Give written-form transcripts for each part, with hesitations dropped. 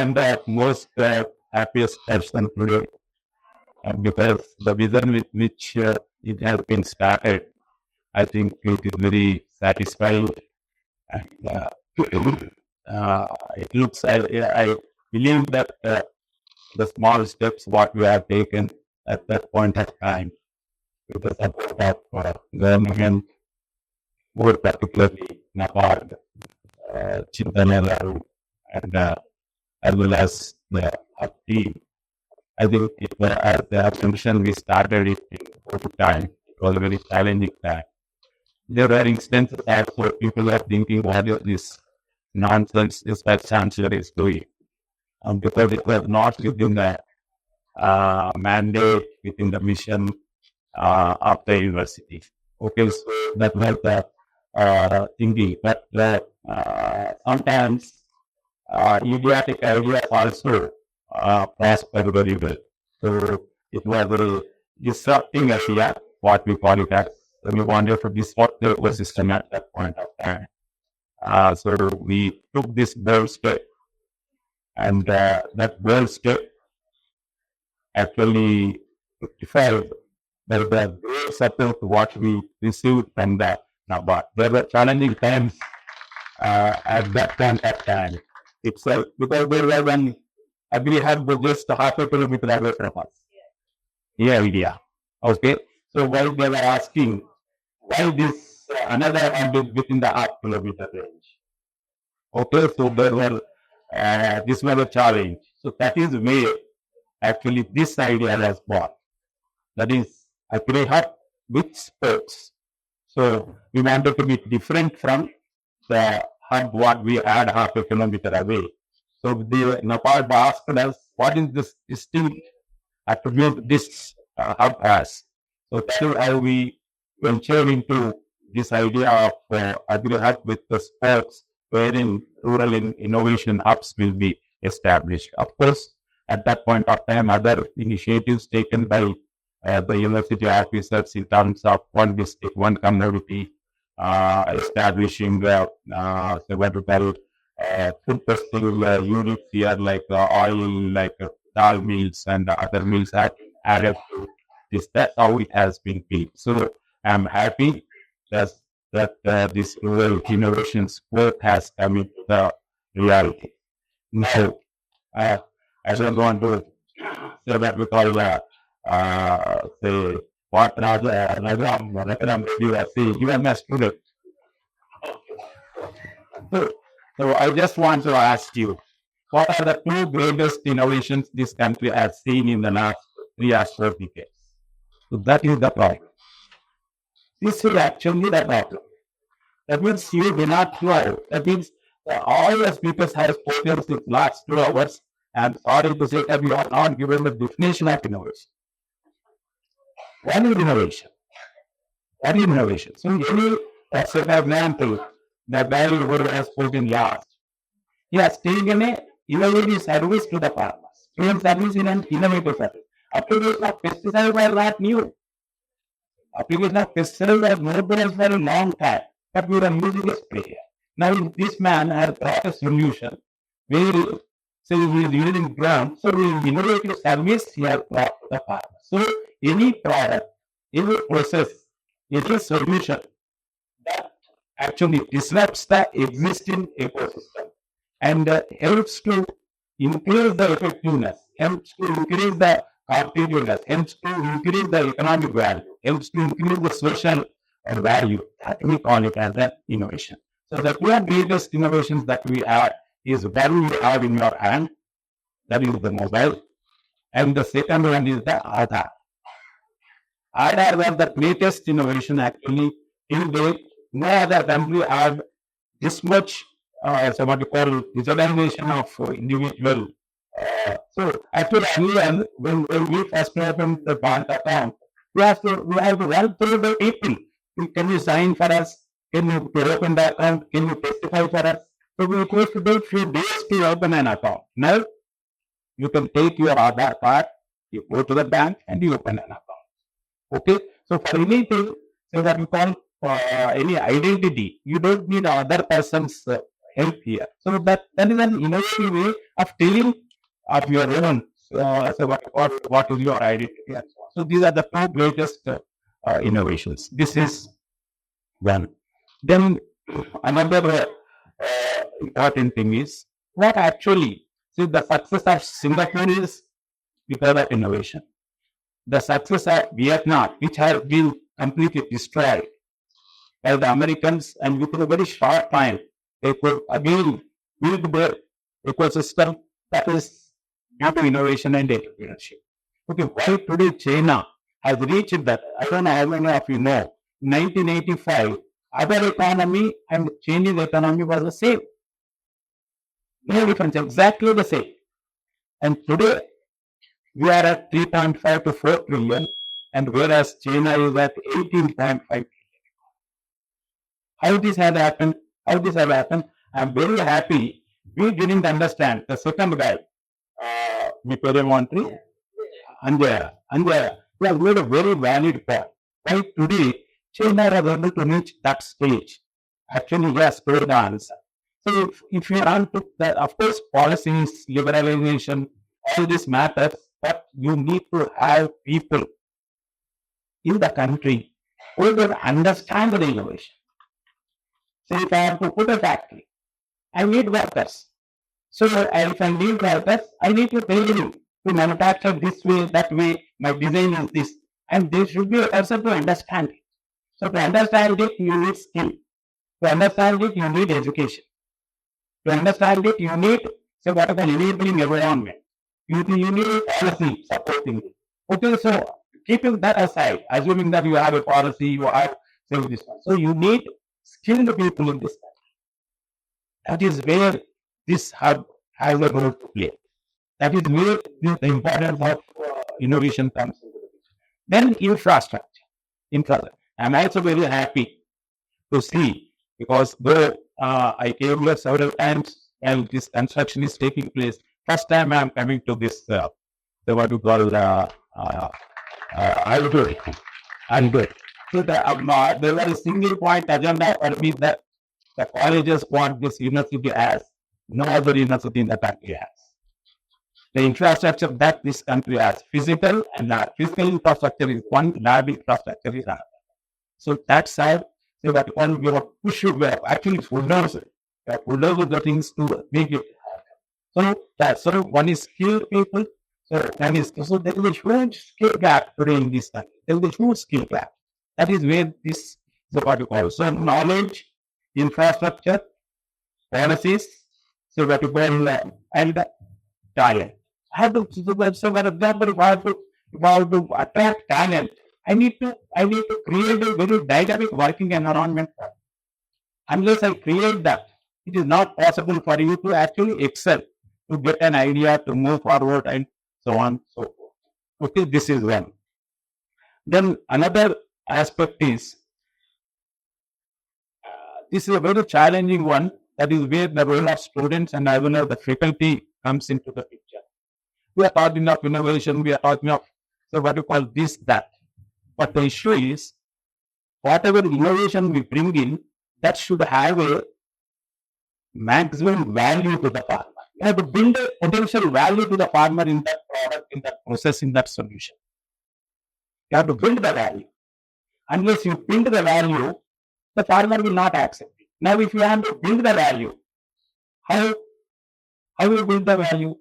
am the most happiest person today because the vision with which it has been started, I think it is very satisfying. And it looks, I believe that the small steps what we have taken at that point of time with the support of government, more particularly NABARD, Chintanelaru, and as well as the team. I think as the mentioned, we started it in COVID time. It was a very challenging time. There are instances where people are thinking, what is this nonsense that chancellor is doing? Because it was not within the mandate, within the mission of the university. Okay, so that was the thinking. But sometimes idiotic ideas also prosper very well. So it was very disrupting as yet, what we call it as. We wanted to disrupt the ecosystem at that point of time. So we took this bold step, and that bold step actually felt that the great support what we received from that. Now, but there were challenging times at that point of time itself, because there were when we had just half a kilometer away from us. Yeah, India. Okay. So while they were asking, why this another 100 within the half kilometer range? Okay, so there were this was a challenge. So that is where actually this idea was born. That is actually hub with sports. So we wanted to be different from the hub what we had half a kilometer away. So the NABARD asked us, what is this distinct attribute this hub has? So that's how we venture into this idea of agri-hub with the sports, wherein rural innovation hubs will be established. Of course, at that point of time, other initiatives taken by the university officers in terms of one district, one community, establishing several food processing units here, like oil, like dal mills and other mills added to this. That's how it has been built. So I'm happy that this rural innovation sport has come into the reality. So I don't want to say that because say what you are my student. So I just want to ask you, what are the two greatest innovations this country has seen in the last 3 or 4 decades? So that is the problem. This is actually the problem. That means you do not know. That means all the speakers have spoken in the last 2 hours, and sorry to say that we are not given the definition of innovation. What is innovation? What is innovation? So any example that value who has spoken last. He has taken an innovative service to the farmers. Same service in an innovative service. Application of pesticides were not new. Application of pesticides were more for a long time, but we were using a sprayer. Now this man has brought a solution where so we is using ground, so we innovative service here brought to the farmer. So any product, any process, any solution that actually disrupts the existing ecosystem and helps to increase the effectiveness, helps to increase the competitiveness, helps to increase the economic value, helps to increase the social value. That we call it as an innovation. So the two greatest innovations that we have is what you have in your hand, that is the mobile, and the second one is the Aadhaar. Aadhaar was the greatest innovation actually in the no other country have this much what you call visualization of individual. So actually when we first open the bank account, we have to run through the people. Can you sign for us? Can you open the account? Can you testify for us? So we have to do a few days to open an account. Now you can take your Aadhaar card, you go to the bank and you open an account. Okay, so for anything, so that you call any identity, you don't need other person's help here. So that is an innovative way of telling of your own. So what is your identity? So these are the two greatest innovations. This is one. Then another important thing is what actually, see, the success of Singapore is because of innovation. The success of Vietnam, which has been completely destroyed by the Americans, and within a very short time, they could again build their ecosystem that is due to innovation and entrepreneurship. Okay, why today China has reached that? I don't know how many of you know. 1985, other economy and Chinese economy was the same. No difference, exactly the same. And today, we are at 3.5 to 4 trillion, and whereas China is at 18.5 trillion. How this has happened? How this has happened? I'm very happy. We didn't understand. The second guy, Mipere Andrea, we have made a very valid point. Why today China has able to reach that stage? Actually, yes, slowed down. So if you want to, of course, policies, liberalization, all this matters, but you need to have people in the country who will understand the innovation. So if I have to put a factory, I need workers. So if I need workers, I need to train them to manufacture this way, that way, my design is this. And they should be a person to understand it. So to understand it, you need skill. To understand it, you need education. To understand it, you need, so what are the enabling environment? You need policy supporting it. Okay, so keeping that aside, assuming that you have a policy, you have this one. So you need skilled people in this country. That is where this hub has a role to play. That is where the importance of innovation comes into the picture. Then infrastructure. I'm also very happy to see, because though I came here several times and this construction is taking place, first time I'm coming to this, what you call, I'm good. So there was a single point agenda for me that the colleges want this university as no other university in the country has. The infrastructure that this country has, physical and physical infrastructure is one, lab infrastructure is another. So that side, so that one we have pushed, actually bulldozers the things to make it happen. So that sort of one is skilled people. So there is a huge skill gap today in this country. There is a huge skill gap. That is where this is what you call. So knowledge, infrastructure, policies, so what you call, and talent. I have to, so for example, if I have to attract talent, I need to create a very dynamic working environment. Unless I create that, it is not possible for you to actually excel, to get an idea, to move forward, and so on, so forth. Okay, this is one. Then another aspect is, this is a very challenging one. That is where the role of students and even the faculty comes into the picture. We are talking of innovation, we are talking of, so what you call this, that. But the issue is, whatever innovation we bring in, that should have a maximum value to the farmer. You have to build a potential value to the farmer in that product, in that process, in that solution. You have to build the value. Unless you build the value, the farmer will not accept it. Now, if you have to build the value, how will you build the value?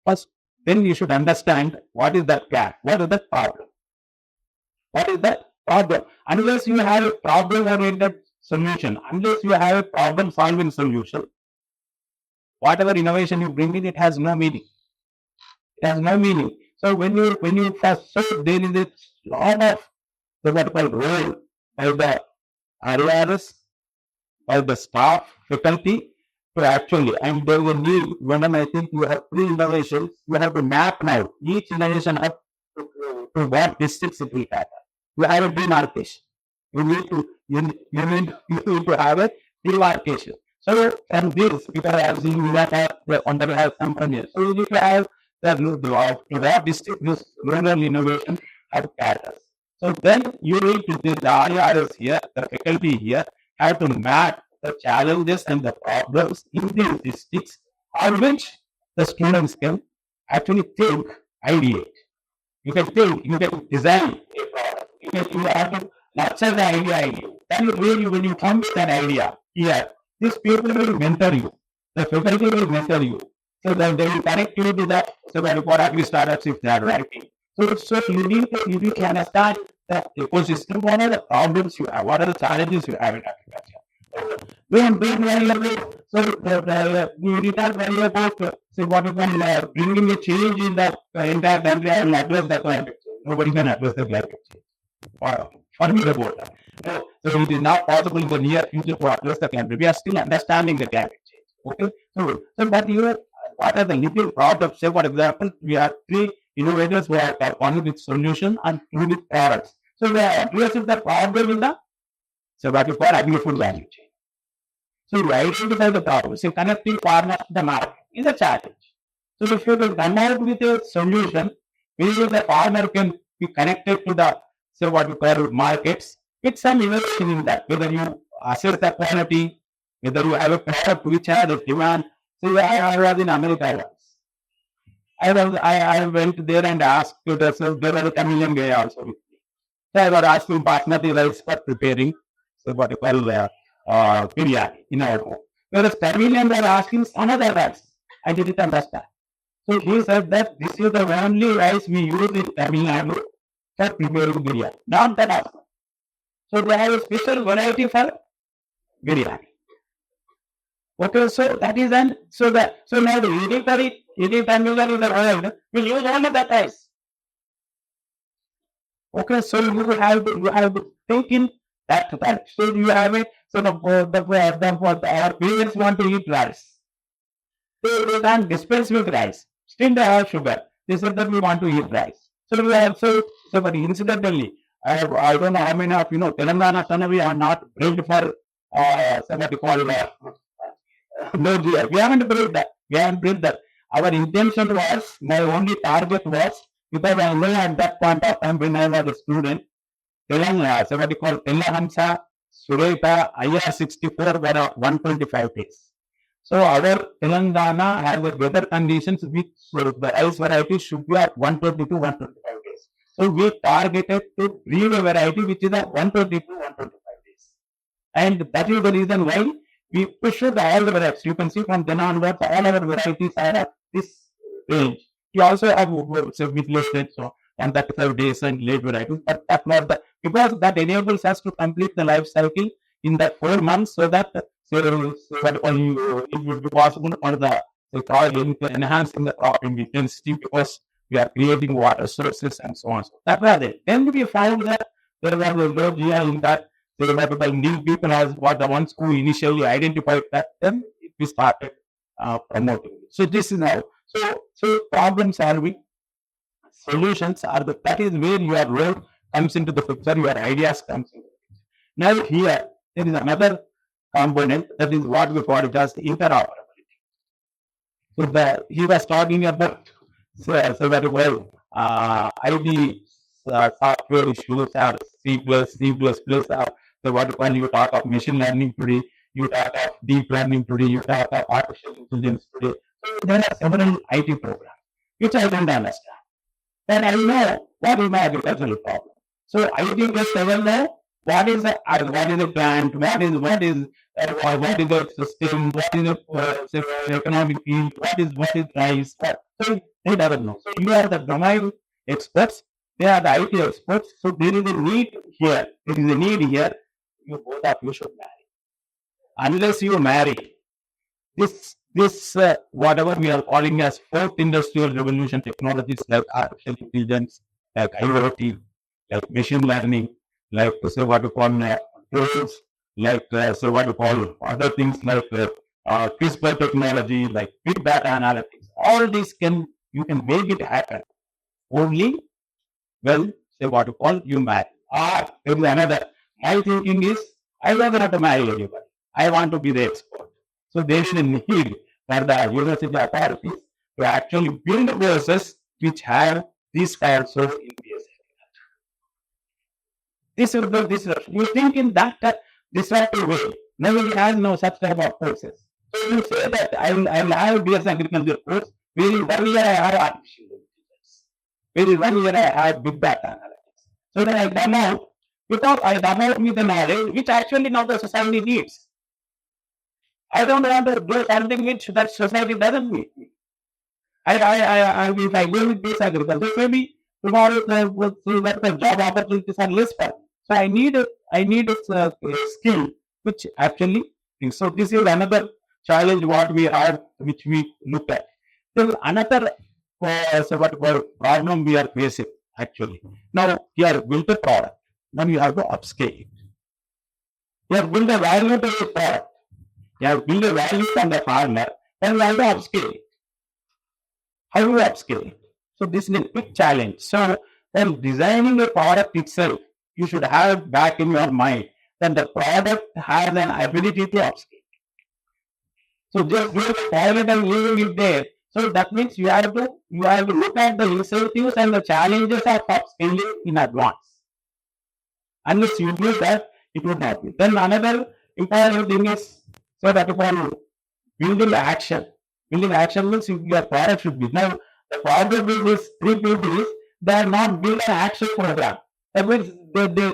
First, then you should understand what is that gap, what is that problem. What is that problem? Unless you have a problem-oriented solution, unless you have a problem-solving solution, whatever innovation you bring in, it has no meaning. It has no meaning. So when you first, so there is a lot of the what called role by the RRS, by the staff, faculty, to actually, and there will need, when I think you have three innovations, you have to map now each innovation up to what districts it will happen. You have a demarcation. You need to have a demarcation. So, and this, because I have seen you have some companies. So you need to have that district, this rural innovation have catered. So then you need to, the RRs here, the faculty here, have to map the challenges and the problems in the logistics on which the students can actually think, ideate. You can think, you can design a product. You have to nurture the idea. Then really when you come with an idea, here, these people will mentor you. The faculty will mentor you. So then they will connect you to that. So when you product startups if they are writing. So you need to understand the ecosystem. What are the problems you have? What are the challenges you have in agriculture? When very level, so we return very about so what you can bringing a change in the entire country and address the climate change. Nobody can address the climate change. Forget about that. No. So it is not possible in the near future to address the climate. We are still understanding the climate change. Okay. So but you what are the little problems? Say for example, we are three innovators who are one with solution and two with products. So we are addressing the problem in the so what you call agri-food value chain. So you identify the problem. So connecting farmers to the market is a challenge. So if you come out with a solution, where the farmer can be connected to the so what you call markets, it's an innovation in that. Whether you assess the quality, whether you have a product which has a demand. So I was in America once. I went there and asked to the so there was a Tamilian guy also with me. So I was asked to partner the rice for preparing so what you call biryani in our home. Whereas Tamilians were asking some other rice. I didn't understand. So he said that this is the only rice we use in Tamil Nadu for preparing biryani, not that other. So they have a special variety for biryani. Okay, so that is an so now the eating Tamil in the world will use only that rice. Okay, so you have to think in that so you have it. So our parents want to eat rice. They can't dispense with rice. Still they have sugar. They said that we want to eat rice. So we have so but incidentally, I don't know how many of Telangana we are not built for somebody called no, we haven't built that. We haven't built that. Our intention was, my only target was, because I know at that point of time when I was a student, Telangana, somebody called Telangana, Sureta, IR64 were 125 days. So our Telangana has the weather conditions which the rice variety should be at 120 to 125 days. So we targeted to breed a variety which is at 120 to 125 days. And that is the reason why we pushed all the varieties. You can see from then onwards, all our varieties are at this range. We also have with listed so on 35 days and late varieties, but that's not the because that enables us to complete the life cycle in that 4 months, so that it would be possible for the enhancing the crop intensity because we are creating water sources and so on. So that was it. Then we found that there was a low GI in that. So the new people as what the ones who initially identified that, then we started promoting it. So this is now. So problem solving solutions are that is where your role comes into the picture, your ideas comes into the picture. Now here there is another component that is what we call it as interoperability. So he was talking about so very well ID software issues are C++, so when you talk of machine learning today, you talk of deep learning today, you talk of artificial intelligence today. So there are several IT programs which I don't understand. Then I know what is my agricultural problem. So I think just I will know what is the plant, what is the system, what is the economic field, what is price. So they never know. So you are the domain experts, they are the IT experts. So there is a need here. There is a need here. You both of you should marry. Unless you marry, this whatever we are calling as fourth industrial revolution technologies like artificial intelligence, like IoT, like machine learning, like so what we call tools, like so what we call other things like CRISPR technology, like big data analytics. All these you can make it happen only say what we call you marry. There is another. My thinking is I don't want to marry anybody. I want to be the expert. So there is a need for the university authorities to actually build courses which have these kinds of Indians. This is you think in that disruptive way. Nobody has no such type of courses. So you say that I will have BS agriculture course, where 1 year I have artificial intelligence, where 1 year I have big data analytics. So then I come out, because I come out with the knowledge which actually now the society needs. I don't want to do something which that society doesn't need. If I go with this agriculture, maybe tomorrow the job opportunities are less. So I need a skill which actually. So this is another challenge what we have, which we look at. So another problem we are facing actually. Now you have built a product. Now you have to upscale it. You have built a value to the product. You have built a value from the farmer, and you have to upscale it. How do you upscale it? So this is a big challenge. So when designing a product itself, you should have back in your mind that the product has an ability to upscale. So just do the pilot and leaving it there. So that means you have to look at the incentives and the challenges of upscaling in advance. Unless you do that, it would not be. Then another important thing is so that upon building action. Building action means your product should be. Now, the problem with these three people is they are not building an action program. That means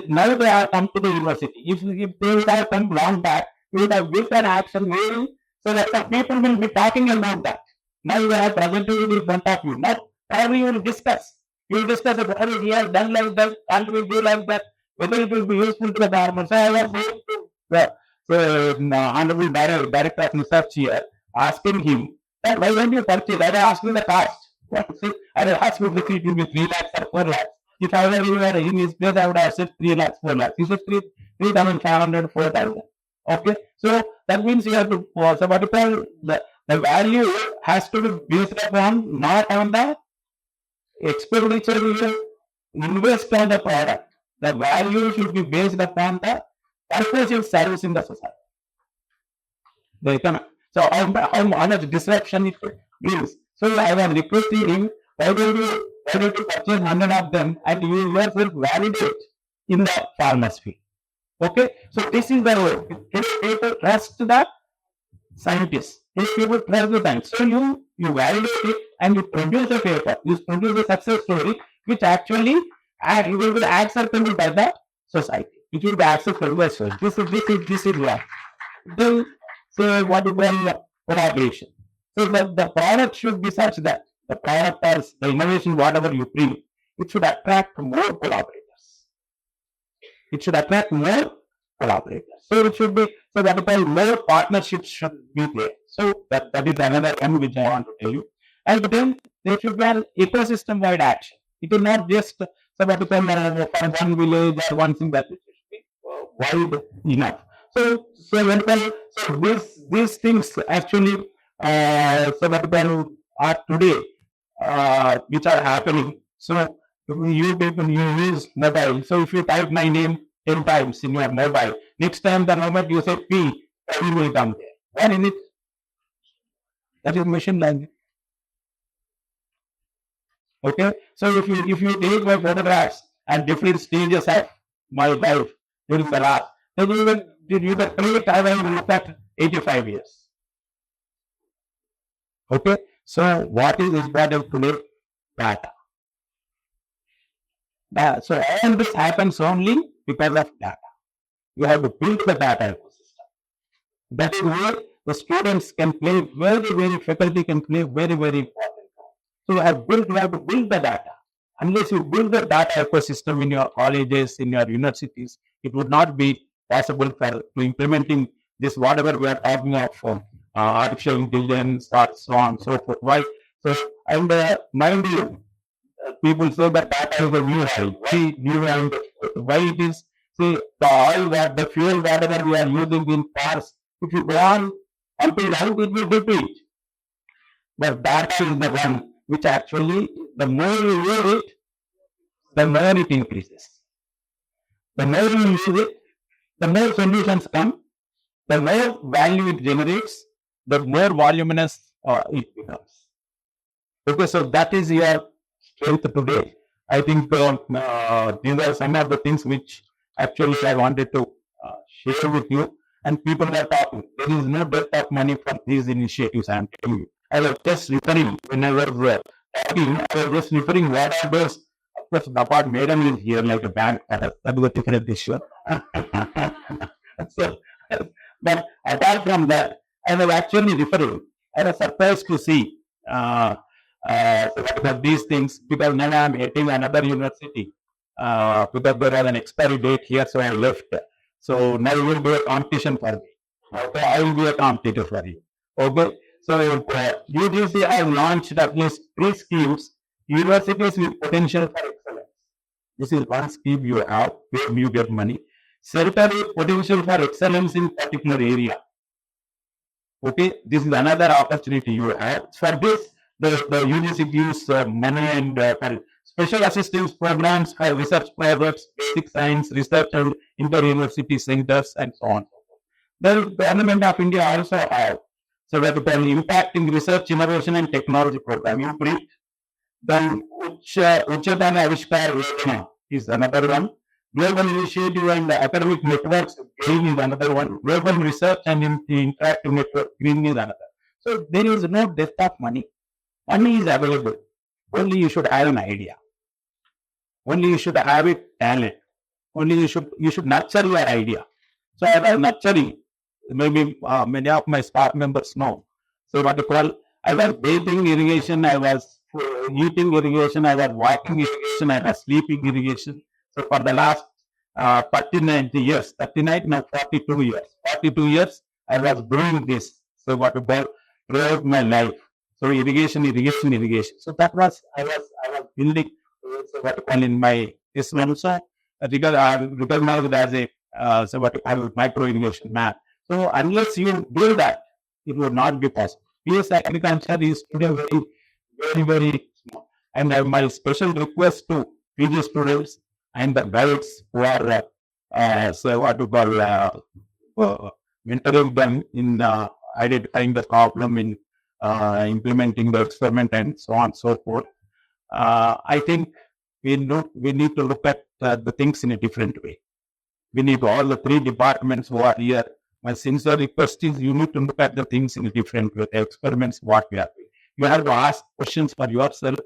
now they have come to the university. If they would have come long back, we would have built an action maybe so that the people will be talking about that. Now you have presented it in front of you. Now, probably you will discuss. You will discuss whether he has done like that, and we do like that, whether it will be useful to the farmer. So I was saying to Honorable Director of Research here, asking him that why don't you purchase? I asked him the cost. I asked him if it will be 3 lakhs or 4 lakhs. If I were in his place, I would have said 3 lakhs, 4 lakhs. He said 3,500, 4,000. Okay, so that means you have to the value has to be based upon not on the expenditure you invest on the product. The value should be based upon the purposive service in the society. The economy. So how much disruption it brings. So I was requesting him, why don't you purchase 100 of them and you yourself validate in the farmer's field. Okay, so this is the way. People trust the scientists. People trust the science. So you validate it and you produce a paper. You produce a success story which actually will be acceptable by the society. It will be acceptable by society. This is what. Then so what is the collaboration? So the product should be such that the product or the innovation, whatever you bring, it should attract more collaborators. It should attract more collaborators. So it should be so that more partnerships should be there. So that is another one which I want to tell you. And then there should be an ecosystem-wide action. It is not just so that for one village or one thing, that it should be wide enough. So these things actually so that are today which are happening. So you people use mobile. So if you type my name 10 times in your mobile, next time the moment you say P, P will come there. What is it? That is machine learning. Okay. So if you take my photographs at different stages of my life during the last, then you can create time and look at 85 years. Okay. So what is important today? Data. So all this happens only because of data. You have to build the data ecosystem. That is where the students can play faculty can play very important role. So you have to build the data. Unless you build the data ecosystem in your colleges, in your universities, it would not be possible for implementing this whatever we are talking of artificial intelligence, so on and so forth. Why? So and mind you, people say that data is a new oil. Why it is? See, the oil the fuel whatever we are using in cars, if you go on until how it will deplete. But data is the one which actually, the more you use it, the more it increases. The more you use it, the more solutions come, the more value it generates, the more voluminous it becomes. Okay, so that is your strength today. I think these are some of the things which actually I wanted to share with you. and people are talking. There is no dearth of money for these initiatives, I am telling you. I was just referring, when I was talking, I was just referring what are those. Of course, the part madam is here like a bank. That was a different issue. So, but apart from that, I was actually referring. I was surprised to see these things because now I am hitting another university because there was an expiry date here, so I left. So now you will be a competition for me. Okay, I will be a competitor for you. Okay, so UGC has launched at least 3 schemes, universities with potential for excellence. This is one scheme you have where you get money. Certainly potential for excellence in particular area. Okay, this is another opportunity you have. For this, the UGC gives money and special assistance programs, research projects, basic science, research and inter-university centers, and so on. The government of India also have. So that the impact in research, innovation and technology program. You brief. Then Uchatan Avishkar Yojana is another one. Global Initiative and Academic Networks Green is another one. Global Research and Interactive Network Green is another. So there is no dearth of money. Money is available. Only you should have an idea. Only you should have a talent. Only you should nurture your idea. So I was nurturing. Maybe many of my staff members know. So what you call, I was bathing irrigation, I was eating irrigation, I was walking irrigation, I was sleeping irrigation. So for the last 39 years, 39, now 42 years. 42 years, I was doing this. So what about throughout my life? So irrigation. So that was, I was building what you call in my, this one also, recognized as a, so what you call micro irrigation man. So unless you do that, it will not be possible. PS agriculture is today very small. And my special request to PG students and the guides who are so what to call mentoring them in identifying the problem, in implementing the experiment, and so on and so forth. I think we need to look at the things in a different way. We need all the 3 departments who are here. My sincere request is you need to look at the things in a different way. The experiments, what we are doing. You have to ask questions for yourself.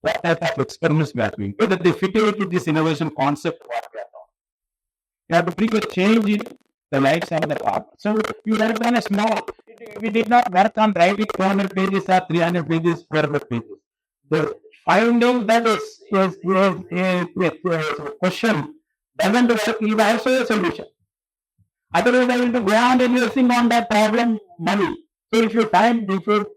What type of experiments we are doing? Whether they fit into this innovation concept, what we are doing. You have to bring a change in the lives of the partner. So you have done a small. We did not work on writing 200 pages or 300 pages, 400 pages. The finding that is a question doesn't work. You have a solution. Otherwise, I will go on and using on that problem money. So if you find, if you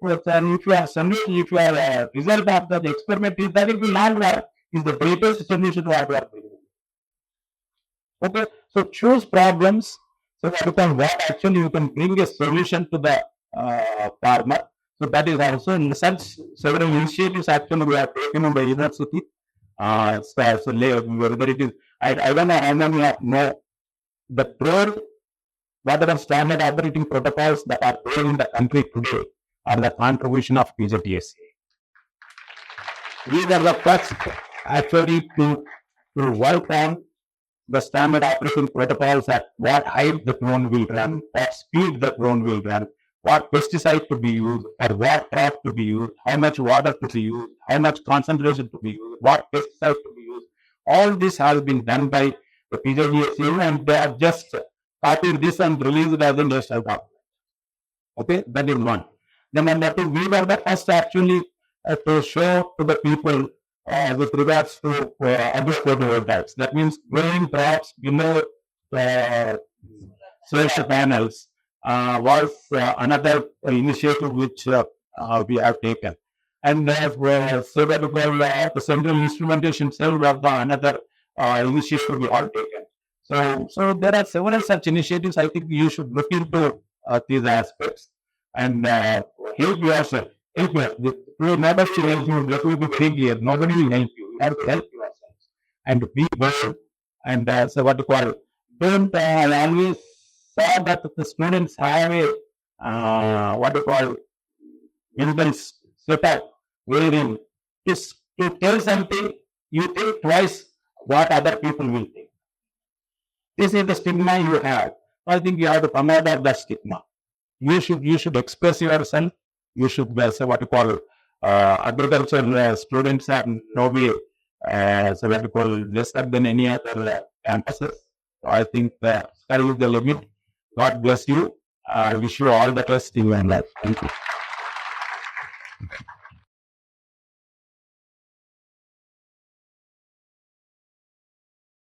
have solution, if you have a result of the experiment, is that it will not work, is the greatest solution to what we are doing. Okay, so choose problems so that you can what actually you can bring a solution to the farmer. So that is also in such several initiatives actually we are taken by university. So whether it is I want to know the drone. Whether the standard operating protocols that are there in the country today are the contribution of PGTSA. These are the first actually to work on the standard operating protocols at what height the drone will run, what speed the drone will run, what pesticide to be used, at what crop to be used, how much water to be used, how much concentration to be used, what pesticide to be used. All this has been done by the PGTSA and they are just copied this and released it as a national document. Okay, that is one. Then we were the first actually to show to the people with regards to agro-photovoltaics. That means growing crops below solar panels was another initiative which we have taken. And so that the central instrumentation cell was another initiative we have taken. So there are several such initiatives. I think you should look into these aspects and help yourself. Help yourself. You never should help you. That will be here. Nobody will help you. You have to help yourself and be person. And so what you call it. Don't always say that the students have a what you call mental setup wherein to tell something you think twice what other people will think. This is the stigma you have. I think you have to come out of that stigma. You should express yourself. You should say what you call agriculture students have no way so what you call lesser than any other campuses. So I think the sky is the limit. God bless you. I wish you all the best in your life. Thank you.